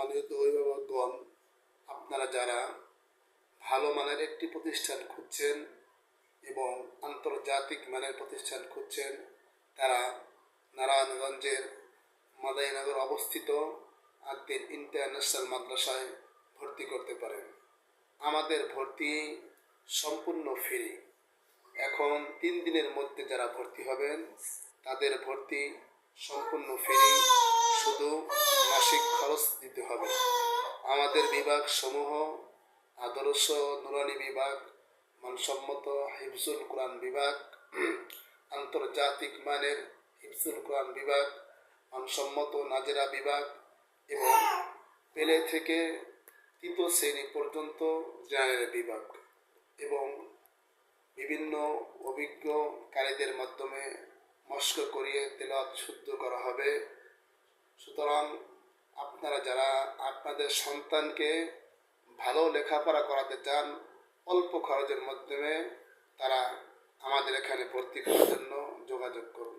সম্মানিত অভিভাবকগণ, আপনারা যারা ভালো মানের একটি প্রতিষ্ঠান খুঁজছেন এবং আন্তর্জাতিক মানের প্রতিষ্ঠান খুঁজছেন, তারা নারায়ণগঞ্জের মাদারীনগর অবস্থিত আদ্দিন ইন্টারন্যাশনাল মাদ্রাসায় ভর্তি করতে পারেন। আমাদের ভর্তি সম্পূর্ণ ফ্রি। এখন 3 দিনের মধ্যে যারা ভর্তি হবেন তাদের ভর্তি সম্পূর্ণ ফ্রি, শুধু মাসিক খরচ দিতে হবে। আমাদের বিভাগ সমূহ আদর্শ নুরানি বিভাগ, মানসম্মত হিফজুল কোরআন বিভাগ, আন্তর্জাতিক মানের হিফজুল কোরআন বিভাগ, মানসম্মত নাজেরা বিভাগ এবং পেলে থেকে 3য় শ্রেণী পর্যন্ত জেনারেল বিভাগ এবং বিভিন্ন অভিজ্ঞ কারীদের মাধ্যমে মস্ক করিয়ে তেলাওয়াত শুদ্ধ করা হবে। সুতরাং আপনারা যারা আপনাদের সন্তানকে ভালো লেখাপড়া করাতে চান অল্প খরচের মাধ্যমে, তারা আমাদের এখানে ভর্তি করার জন্য যোগাযোগ করুন।